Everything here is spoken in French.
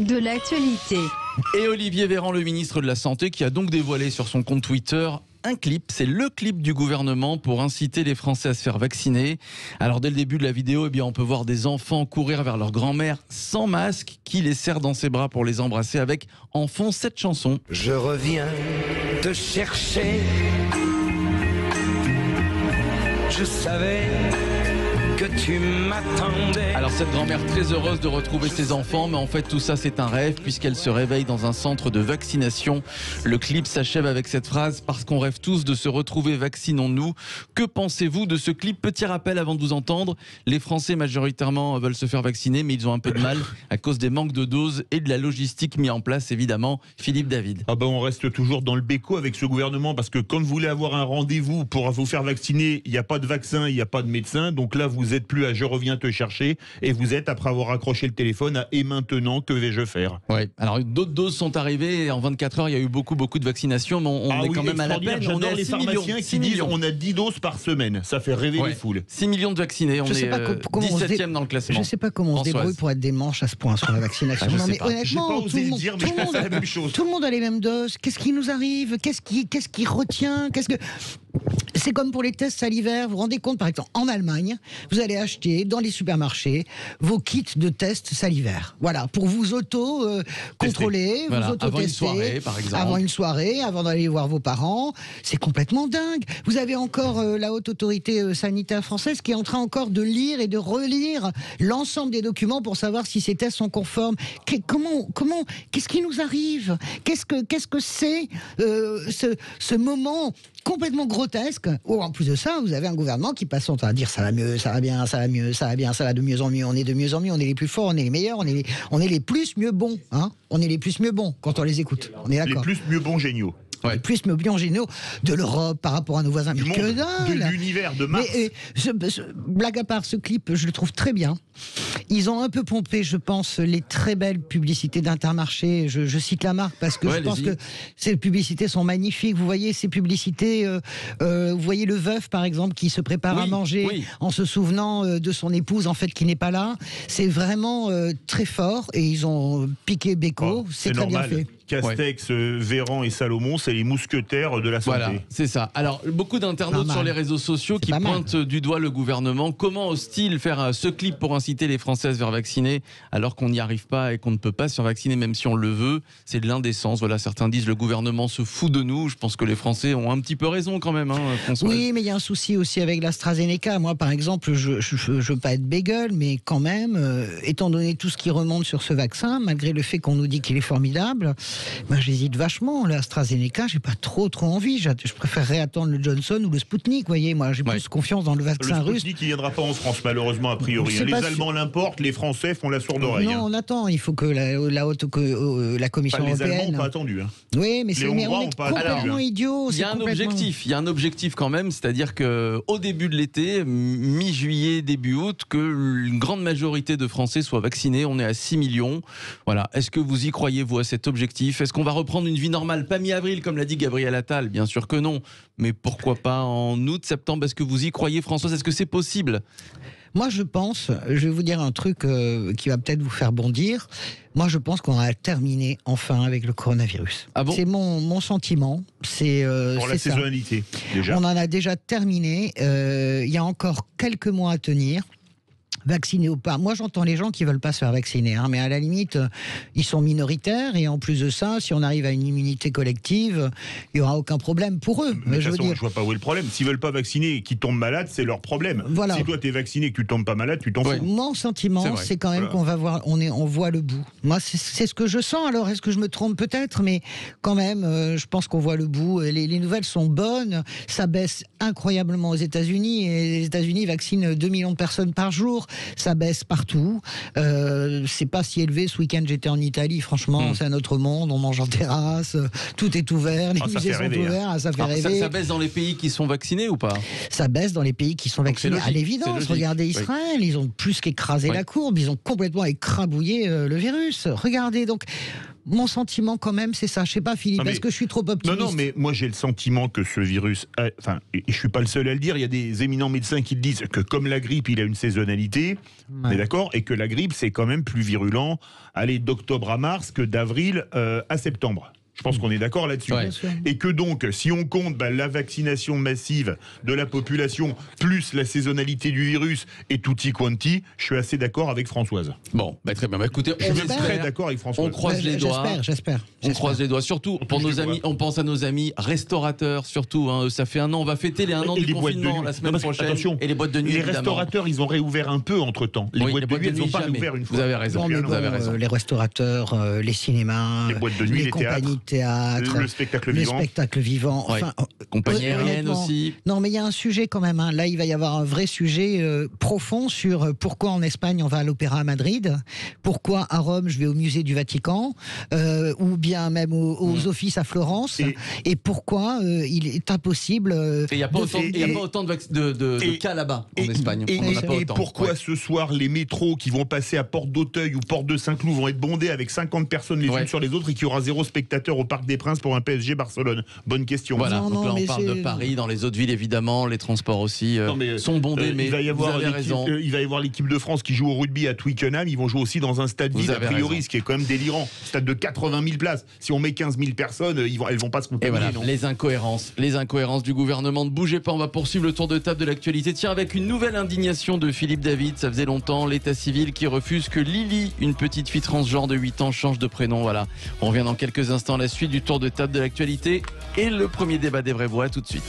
de l'actualité. Et Olivier Véran, le ministre de la Santé, qui a donc dévoilé sur son compte Twitter un clip. C'est le clip du gouvernement pour inciter les Français à se faire vacciner. Alors dès le début de la vidéo, on peut voir des enfants courir vers leur grand-mère sans masque, qui les serre dans ses bras pour les embrasser, avec en fond cette chanson. Je reviens te chercher. Je savais que tu m'attendais. Alors cette grand-mère très heureuse de retrouver ses enfants, mais en fait tout ça c'est un rêve puisqu'elle se réveille dans un centre de vaccination. Le clip s'achève avec cette phrase: parce qu'on rêve tous de se retrouver, vaccinons-nous. Que pensez-vous de ce clip? Petit rappel avant de vous entendre, les Français majoritairement veulent se faire vacciner, mais ils ont un peu de mal à cause des manques de doses et de la logistique mis en place évidemment. Philippe David. On reste toujours dans le béco avec ce gouvernement, parce que quand vous voulez avoir un rendez-vous pour vous faire vacciner, il n'y a pas de vaccin, il n'y a pas de médecin, donc là vous n'êtes plus à je reviens te chercher, et vous êtes, après avoir accroché le téléphone, à et maintenant que vais-je faire? Oui, alors d'autres doses sont arrivées et en 24 heures il y a eu beaucoup de vaccinations, mais on est quand même à la peine. J'adore les pharmaciens qui disent on a 10 doses par semaine, ça fait rêver les foules. 6 millions de vaccinés, on est 17e dans le classement. Je ne sais pas comment on se débrouille pour être des manches à ce point sur la vaccination. Non, mais honnêtement, tout le monde a les mêmes doses. Qu'est-ce qui nous arrive? Qu'est-ce qui retient? C'est comme pour les tests salivaires. Vous vous rendez compte, par exemple, en Allemagne, vous allez acheter dans les supermarchés vos kits de tests salivaires. Voilà, pour vous auto-contrôler, vous auto-tester. Avant une soirée, par exemple. Avant une soirée, avant d'aller voir vos parents. C'est complètement dingue. Vous avez encore la haute autorité sanitaire française qui est en train encore de lire et de relire l'ensemble des documents pour savoir si ces tests sont conformes. Qu'est-ce qui nous arrive? Qu'est-ce que c'est ce moment complètement grotesque? En plus de ça, vous avez un gouvernement qui passe son temps à dire ça va mieux, ça va bien, ça va mieux, ça va bien, ça va de mieux en mieux, on est de mieux en mieux, on est les plus forts, on est les meilleurs, on est les plus mieux bons, hein. On est les plus mieux bons quand on les écoute. On est d'accord. Les plus mieux bons géniaux. Les plus mieux bons géniaux de l'Europe par rapport à nos voisins. Du monde, que dalle. de l'univers, de Mars. Mais, blague à part, ce clip, je le trouve très bien. Ils ont un peu pompé, je pense, les très belles publicités d'Intermarché. Je cite la marque parce que je pense que ces publicités sont magnifiques. Vous voyez ces publicités, vous voyez le veuf, par exemple, qui se prépare à manger en se souvenant de son épouse, en fait, qui n'est pas là. C'est vraiment très fort et ils ont piqué Beko. C'est très bien fait. Castex, Véran et Salomon, c'est les mousquetaires de la santé. Voilà, c'est ça. Alors, beaucoup d'internautes sur les réseaux sociaux qui pointent du doigt le gouvernement. Comment ose-t-il faire ce clip pour inciter les Français à se faire vacciner alors qu'on n'y arrive pas et qu'on ne peut pas se faire vacciner même si on le veut? C'est de l'indécence. Voilà, certains disent le gouvernement se fout de nous. Je pense que les Français ont un petit peu raison quand même, Françoise. Oui, mais il y a un souci aussi avec l'AstraZeneca. Moi, par exemple, je veux pas être bégueule, mais quand même, étant donné tout ce qui remonte sur ce vaccin, malgré le fait qu'on nous dit qu'il est formidable, j'hésite vachement. L'AstraZeneca, j'ai pas trop envie. Je préférerais attendre le Johnson ou le Sputnik. Voyez, moi, j'ai plus confiance dans le vaccin russe. Le Sputnik, il viendra pas en France, malheureusement, a priori. Les Allemands l'importent, les Français font la sourde oreille. Non, on attend. Il faut que la Commission européenne. Les Allemands n'ont pas attendu. Oui, mais on est complètement idiots. Il y a un objectif quand même, c'est-à-dire que au début de l'été, mi-juillet, début août, que une grande majorité de Français soient vaccinés. On est à 6 millions. Voilà. Est-ce que vous y croyez, vous, à cet objectif? Est-ce qu'on va reprendre une vie normale? Pas mi-avril, comme l'a dit Gabriel Attal, bien sûr que non. Mais pourquoi pas en août, septembre? Est-ce que vous y croyez, Françoise? Est-ce que c'est possible? Moi, je pense, je vais vous dire un truc qui va peut-être vous faire bondir. Moi, je pense qu'on a terminé enfin avec le coronavirus. Ah bon? C'est mon sentiment. Pour la saisonnalité, déjà. On en a déjà terminé. Il y a encore quelques mois à tenir. Vaccinés ou pas. Moi, j'entends les gens qui veulent pas se faire vacciner, mais à la limite, ils sont minoritaires et en plus de ça, si on arrive à une immunité collective, il y aura aucun problème pour eux. Mais de toute façon, je vois pas où est le problème. S'ils veulent pas vacciner et qu'ils tombent malades, c'est leur problème. Voilà. Si toi t'es vacciné et que tu tombes pas malade, tu t'en fous. Mon sentiment, c'est quand même qu'on va voir, on voit le bout. Moi, c'est ce que je sens. Alors, est-ce que je me trompe peut-être, mais quand même, je pense qu'on voit le bout. Les nouvelles sont bonnes. Ça baisse incroyablement aux États-Unis et les États-Unis vaccinent 2 millions de personnes par jour. Ça baisse partout. C'est pas si élevé. Ce week-end, j'étais en Italie. Franchement, c'est un autre monde. On mange en terrasse. Tout est ouvert. Les musées sont ouverts. Ça fait rêver. Ça baisse dans les pays qui sont vaccinés ou pas? Ça baisse dans les pays qui sont vaccinés. À l'évidence. Regardez Israël. Ils ont plus qu'écrasé la courbe. Ils ont complètement écrabouillé le virus. Regardez. Donc, mon sentiment quand même, c'est ça. Je sais pas, Philippe, est-ce que je suis trop optimiste? Non, mais moi j'ai le sentiment que ce virus, et je suis pas le seul à le dire, il y a des éminents médecins qui le disent, que comme la grippe, il a une saisonnalité, on est d'accord, et que la grippe, c'est quand même plus virulent, d'octobre à mars que d'avril à septembre. Je pense qu'on est d'accord là-dessus. Ouais. Et que donc, si on compte la vaccination massive de la population, plus la saisonnalité du virus et tutti quanti, je suis assez d'accord avec Françoise. Bon, très bien. Écoutez, Je suis très d'accord avec Françoise. On croise les doigts. J'espère. On croise les doigts. Surtout pour nos amis, on pense à nos amis restaurateurs, surtout. Ça fait 1 an, on va fêter les 1 an du confinement la semaine prochaine. Attention, et les boîtes de nuit, les évidemment. restaurateurs, ils ont réouvert un peu entre-temps. Les boîtes de nuit, ils n'ont pas réouvert une fois. Vous avez raison. Vous avez raison. Les restaurateurs, les cinémas, les boîtes de nuit, les compagnies de théâtre, le spectacle vivant. Enfin, compagnie aérienne aussi. Non, mais il y a un sujet quand même. Là, il va y avoir un vrai sujet profond sur pourquoi en Espagne on va à l'Opéra à Madrid, pourquoi à Rome je vais au musée du Vatican, ou bien même aux offices à Florence, et pourquoi il est impossible. Il n'y a pas autant de cas là-bas en Espagne. Et pourquoi ce soir les métros qui vont passer à Porte d'Auteuil ou Porte de Saint-Cloud vont être bondés avec 50 personnes les unes sur les autres et qu'il y aura 0 spectateur au Parc des Princes pour un PSG Barcelone? Bonne question. Voilà, donc là on parle de Paris, dans les autres villes évidemment, les transports aussi sont bondés, mais vous avez raison. Il va y avoir l'équipe de France qui joue au rugby à Twickenham, ils vont jouer aussi dans un stade vide a priori, ce qui est quand même délirant. Stade de 80 000 places. Si on met 15 000 personnes, elles vont pas se contaminer. Et voilà, les incohérences du gouvernement. Ne bougez pas, on va poursuivre le tour de table de l'actualité. Tiens, avec une nouvelle indignation de Philippe David, ça faisait longtemps, l'état civil qui refuse que Lily, une petite fille transgenre de 8 ans, change de prénom. Voilà, on revient dans quelques instants à la suite du tour de table de l'actualité et le premier débat des Vrais Voix, tout de suite.